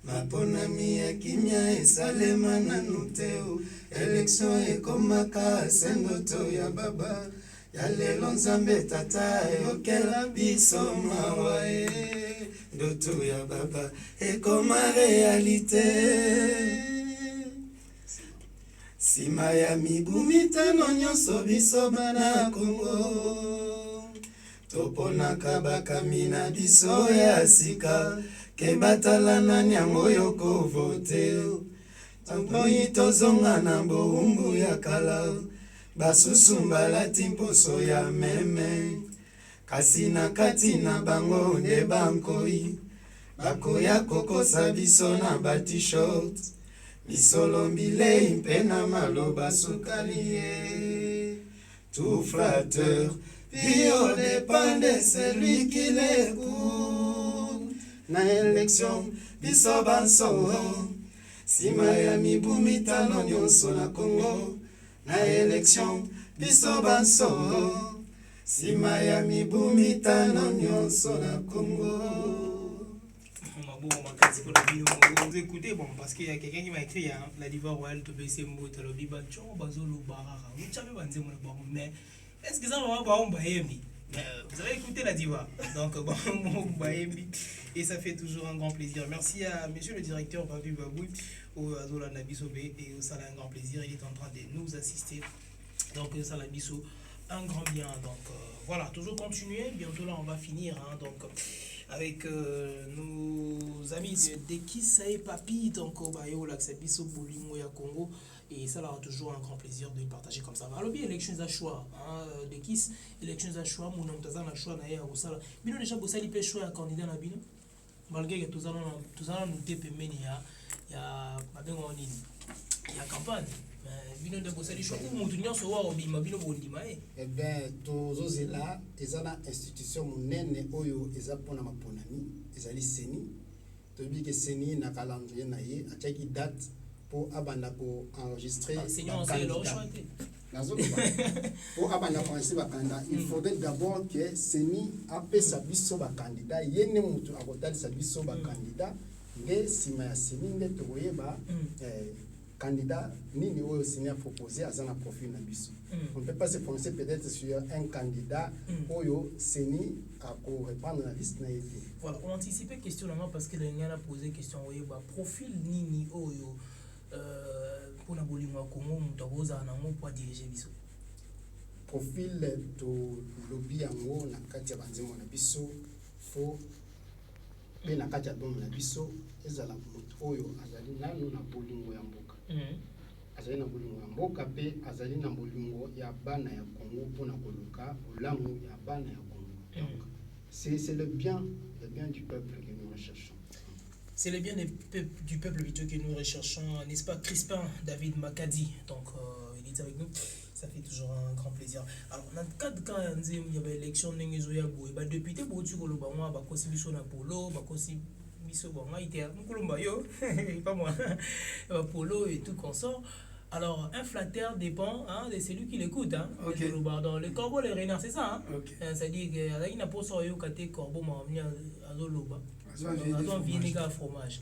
Maponami ya kimia esalema na nuteo election ekomaka sendoto ya baba ya lelo nzambe tata yokela biso mawa ndoto ya baba ekoma realite sima ya mibu mitano nyonso biso bana Kongo toponaka bakamina biso ya sika kebatala nani yango yoko vote tangoyi tozonga na boumbu ya kala basusu balati mposo ya meme kasi na kati na bango nde bankoi bakoya kokosa biso na bat-shirt misolo mbilei mpe na maloba sukali ye tout flatteur vie au dépend de celui qui l'écoute na élection biso banso sima ya mibu mitano nyonso na Congo na élection biso banso sima ya mibu mitano nyonso na Congo. Vous écoutez, bon, parce qu'il y a quelqu'un qui m'a écrit, hein, la diva royale, tu peux essayer de me dire, mais est-ce que ça va pas vous avez écouté la diva, donc bon, et ça fait toujours un grand plaisir. Merci à monsieur le directeur Papi Babou, au Azola Nabisobé, et au Salah, un grand plaisir, il est en train de nous assister. Donc Salah Bissou, un grand bien. Donc voilà, toujours continuer. Bientôt là, on va finir. Hein, donc avec nos amis de Kissa et Papi, donc au Bayo, l'Axabiso, Boulingo, ya Congo. Et ça là, toujours un grand plaisir de partager comme ça. Alors bien, élections à choix, de Kiss, élections à choix, mon nom Tazan a choix d'ailleurs au Sala. Bino déjà Bossali peut choix un candidat à Bino. Malgré que tous allons nous dépêcher, il y a campagne. Bino de Bossali choix ou mon tournoi soit au Bima Bino Bondima. Eh bien, tous os là, ils ont institution monnaie oyo eza pona maponami, ezali seni. Tobi que seni na calendrier na ye, a chaque date pour abanda pour enregistrer pour abanda enregistrer ba candidat. Il faudrait d'abord que seni appelle sa biso ba candidat, yene mutu akotali sa biso ba candidat, nge sima ya seni nge toye ba candidat nini oyo seni a proposé à un profil na biso. On ne peut pas se prononcer peut-être sur un candidat oyo seni à répondre la liste na été. Voilà, on anticipait question là parce que les gens a posé question oyo ba profil nini oyo pour la bolingo à Congo mutaboza na ngo pour diriger biso. Profil to lobby yango na kati ya banzemo na biso fo pe na kati ya domo na biso ezala mutu oyo azali nanu na bolingo ya mboka. Azali na bolingo ya mboka pe azali na bolingo ya bana ya Congo pour na koluka olamu ya bana ya Congo. Donc c'est le bien du peuple que nous recherchons. C'est le bien du peuple que nous recherchons, n'est-ce pas, Crispin David Makadi. Donc, il est avec nous. Ça fait toujours un grand plaisir. Alors, dans le cadre quand il y avait l'élection, depuis que tu as Polo, pas moi, Polo et tout consort. Alors, un flatteur dépend de celui qui l'écoute. Hein. Okay. Dans le corbeau, les renards, c'est ça. Hein. Okay. C'est-à-dire qu'il y a un corbeau, fromage.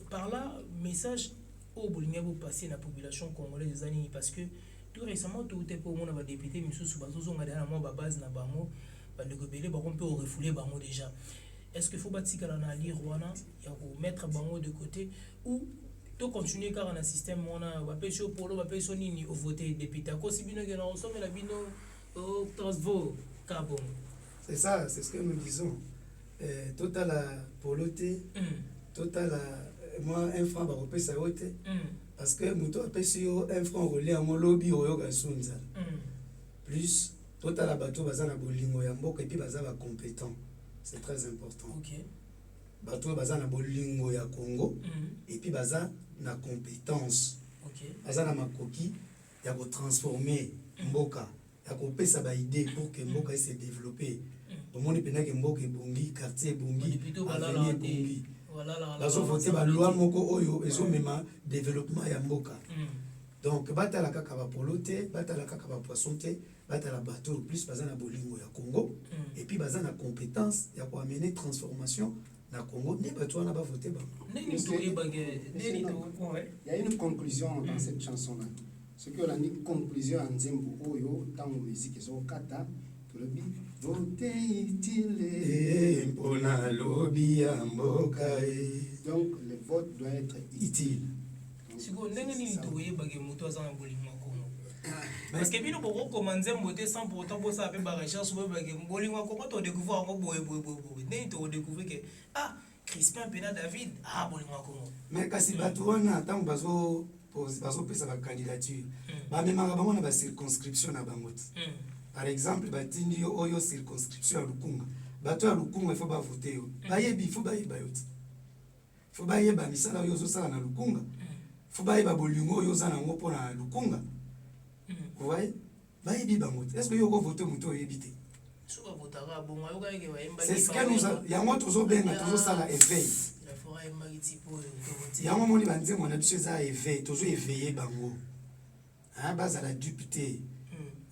Par là, message au Bolivien pour passer la population congolaise des années parce que tout récemment, tout est pour moi, député, mais sous base, on a base na bango, on peut refouler bango déjà. est-ce qu'il faut bâtir la lire wana ya ko mettre bango de côté ou to continuer car un système wana ba peso polo ba peso nini au voter député ko si bino gena ensemble la bino au transvo kabon. C'est ça, c'est ce que nous disons. Total la poloté, total la moi un franc ba repesa yote. Parce que muto apesio un franc relé en lobby oyo ga sunza. Plus total la bateau baza na bolingo ya mboka et puis baza ba compétent. C'est très important. OK. Bateau baza na bolingo ya Congo et puis baza na compétence. OK. Baza na makoki ya ko transformer mboka, ya ko pesa ba idée pour que mboka se développer. Au monde pendant que mboka ebongi, quartier ebongi, avenir ebongi. Bazo voter ba loi moko oyo ezomema développement ya mboka. Donc batala kaka ba polote, batala kaka ba poisson te, batala bateau plus baza na bolingo ya Congo et puis baza na compétence ya ko amener transformation na Congo ne bato wana ba voter ba. Il y a une conclusion dans cette chanson là. Ce que la conclusion en Zembo oyo tant musique ezo kata to le bi voter utile mpona lobby ya mboka. Donc le vote doit être utile. Siko ndenge nini toyebake moto aza na bolingo Congo parce que bino boko commander mbote sans pour autant pour ça pe ba recherche bo bake bolingo Congo to découvrir ngo boye ndenge to découvrir que ah Crispin Pena David bolingo Congo mais kasi bato wana tant bazo pesa ba candidature ba memanga bango na ba circonscription na bango. Par exemple batindi oyo circonscription ya Lukunga bato ya Lukunga il faut ba voter yo bayebi il faut bayeba yo faut bayeba misala oyo zo sala na Lukunga. Faut ba bolingo yo za nango pona Lukunga. Vous voyez? Bayebi bango. Est-ce que yo ko voter muto yebite? Soka votara bon ayo ka ke ba yemba. C'est ce que nous yango tozo benga tozo sala éveil. La forêt yemba tipo voter. Yango moni banze mona biso za éveil, tozo éveiller bango. Hein, baza la député.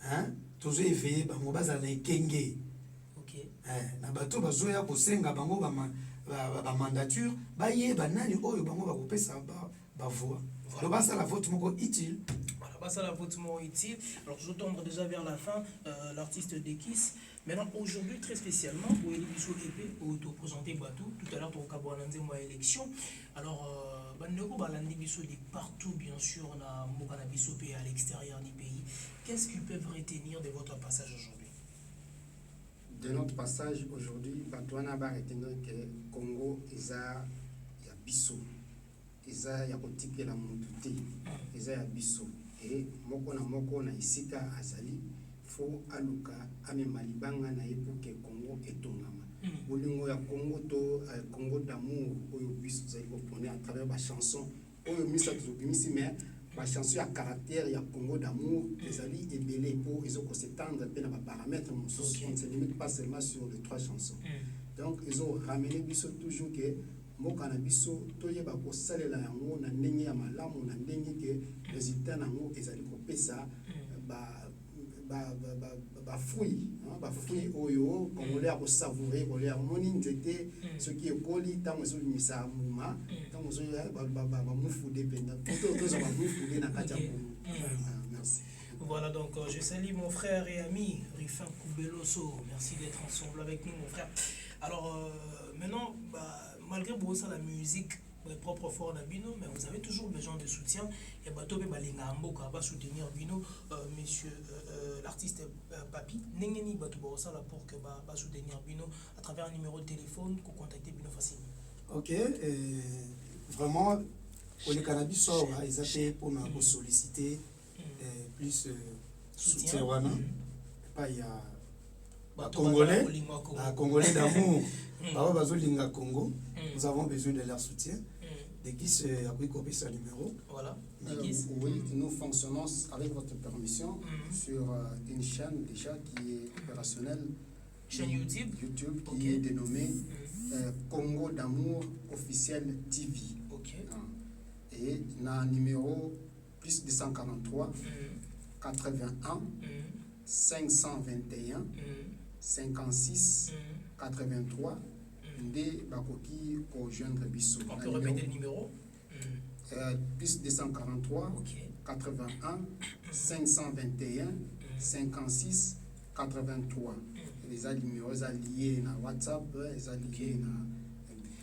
Hein? Tozo éveiller bango baza la ekenge. OK. Na bato bazo ya kosenga bango ba mandature, ba yeba nani oyo bango ba kopesa ba voix. Le bas à la vote moko utile. Voilà, bas à la vote moko utile. Alors je tombe déjà vers la fin, l'artiste Dekis. Maintenant aujourd'hui très spécialement pour l'émission épée pour te présenter Batou. Tout à l'heure tu as parlé moi élection. Alors bandeko balandi biso de partout bien sûr na mboka na biso pe à l'extérieur du pays. Qu'est-ce qu'ils peuvent retenir de votre passage aujourd'hui? De notre passage aujourd'hui, Batouana va retenir que Congo eza ya biso. Eza ya kotikela mutu te eza ya biso et moko na isika azali fo aluka amema libanga na ye pour que Congo etongama bolingo ya Congo to Congo d'amour oyo biso zali kopone à travers ba chanson oyo misa tuzobimisi mais ba chanson ya caractère ya Congo d'amour ezali ebele pour ezoko s'étendre pe na ba paramètres mosusu on ne se limite pas seulement sur les 3 chansons donc ils ont ramené biso toujours que mboka na biso toyeba kosalela yango na ndenge ya malamu na ndenge ke résultat nango ezali kopesa ba fruit oyo congolais ko savourer ko ya moni nzete ce qui est poli tango so misa muma tango so ba mufude penda to zo ba mufude na kati ya merci. Voilà, donc je salue mon frère et ami Rifin Koubeloso. Merci d'être ensemble avec nous, mon frère. Alors, maintenant, malgré ça, la musique, propre fort na Bino, mais vous avez toujours besoin de soutien. Et bateau balinga mboka va soutenir Bino, monsieur l'artiste Papi. Nengeni bateau ça là pour que va soutenir Bino à travers un numéro de téléphone pour contacter Bino facilement. OK, vraiment pour les cannabis ils appellent pour nous solliciter plus soutien wana pas il y a Congolais d'amour. Bazolinga Congo, nous avons besoin de leur soutien. Dekis a pris copier ce numéro. Voilà. Oui, nous fonctionnons avec votre permission sur une chaîne déjà qui est opérationnelle. Chaîne YouTube qui est dénommée Congo d'amour officiel TV. OK. Et un numéro plus 243 81 521 56 83 Nde Bakoki pour joindre Bissot. On peut répéter le numéro plus 243 81 521 56 83 les numéros liés à WhatsApp, les liés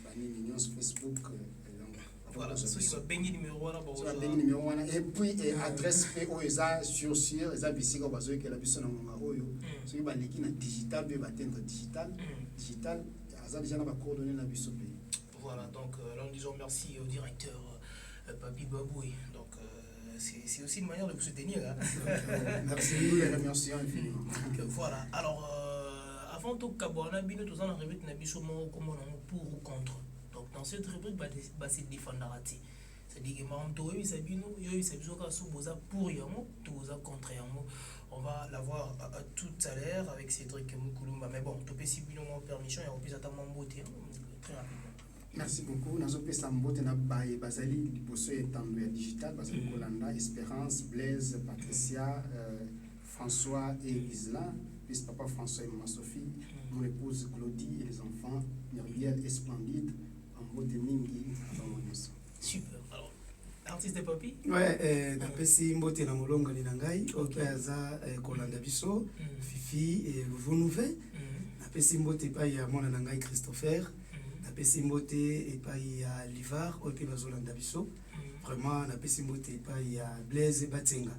à l'union Facebook. Voilà, ceux qui ont béni numéro et puis adresse sur les abysses basés que la bison na oyo ceux qui baliki na digital be batendre digital azali déjà na coordonnées na biso pe. Voilà, donc là nous disons merci au directeur Papi Baboui. Donc c'est aussi une manière de vous soutenir. Hein. Merci, nous les remercions infiniment. Voilà, alors avant tout Kabouana Bino, tous en arrivés na biso pour ou contre. Donc dans cette rubrique, c'est défendre. C'est-à-dire que on va la voir tout à l'heure avec Cédric Moukoulumba. Mais bon, tu peux si bien permission et on peut attendre mon beauté très rapidement. Merci beaucoup. Nous avons fait un Basali, digital, Basali Kolanda, Espérance, Blaise, Patricia, François et Isla, puis papa François et maman Sophie, mon épouse Claudie et les enfants, Muriel et Splendide, en beauté Mingi, super. Alors, artiste de Papi? Ouais, napesi mbote na molongo ni nangai, okaza Kolanda biso, Fifi et Vunouve. Napesi mbote pa ya mona nangai Christopher. Napesi mbote et pa ya Livar, ope bazolanda biso. Vraiment napesi mbote et pa ya Blaise Batenga.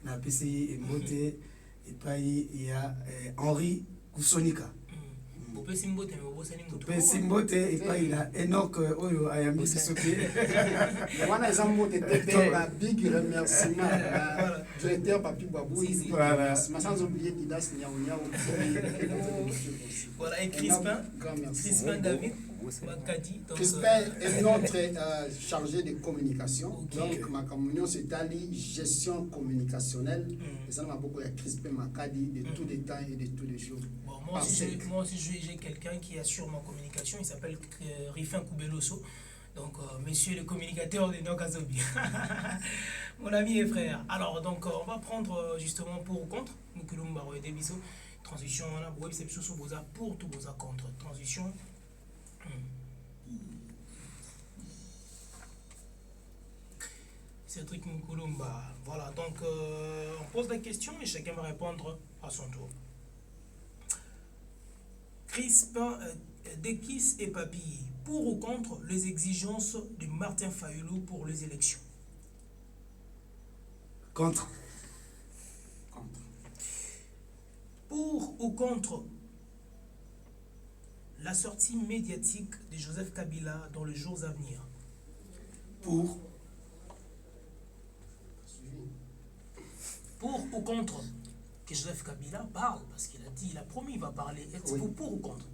Napesi mbote et pa ya Henri Kusonika. Simbote et pas il a Enoch Oyo Ayami Soké. Voilà, ils ont monté un big remerciement à directeur Papi Babou. Voilà, sans oublier Didas Niaounia. Voilà, et Crispin David. Crispin est notre chargé de communication. Donc, ma communion, c'est à gestion communicationnelle. Et ça m'a beaucoup à Crispin Makadi de tous les temps et de tous les jours. Moi aussi, j'ai quelqu'un qui assure ma communication. Il s'appelle Rifin Koubeloso. Donc, monsieur le communicateur de Nokazobi. Mon ami et frère. Alors, donc, on va prendre justement pour ou contre. Moukoulumba et Debiso. Transition, on a web, c'est pour tout boza contre. Transition. Cédric Moukoulumba. Voilà, donc on pose la question et chacun va répondre à son tour. Crispin, Dekis et Papi, pour ou contre les exigences de Martin Fayulu pour les élections? Contre. Pour ou contre la sortie médiatique de Joseph Kabila dans les jours à venir? Pour. Pour ou contre que Joseph Kabila parle, parce qu'il a dit, il a promis, il va parler. Est-ce pour ou contre?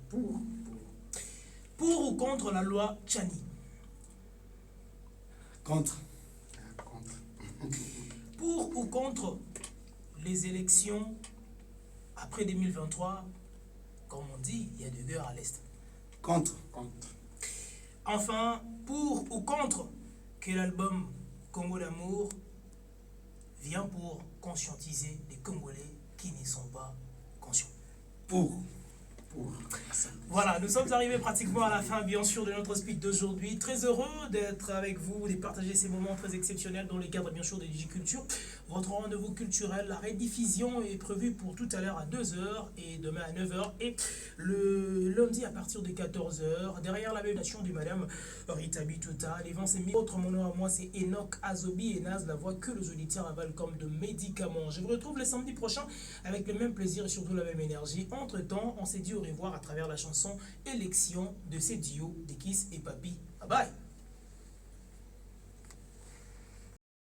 Pour ou contre la loi Tchani? Contre. Pour ou contre les élections après 2023? Comme on dit, il y a de guerres à l'Est. Contre. Enfin, pour ou contre que l'album Congo d'amour vient pour conscientiser les Congolais qui ne sont pas conscients? Pour. Voilà, nous sommes arrivés pratiquement à la fin, bien sûr, de notre speech d'aujourd'hui. Très heureux d'être avec vous, de partager ces moments très exceptionnels dans le cadre, bien sûr, de DigiCulture. Votre rendez-vous culturel, la rediffusion est prévue pour tout à l'heure à 2h et demain à 9h. Et le lundi à partir de 14h, derrière la nation de Madame Rita Bituta, les vents, c'est mis. Autre mon nom à moi, c'est Enoch Azobi et Naz, la voix que les auditeurs avalent comme de médicaments. Je vous retrouve le samedi prochain avec le même plaisir et surtout la même énergie. Entre-temps, on s'est dit au revoir à travers la chanson Élection de ces duos de Kiss et Papi. Bye bye.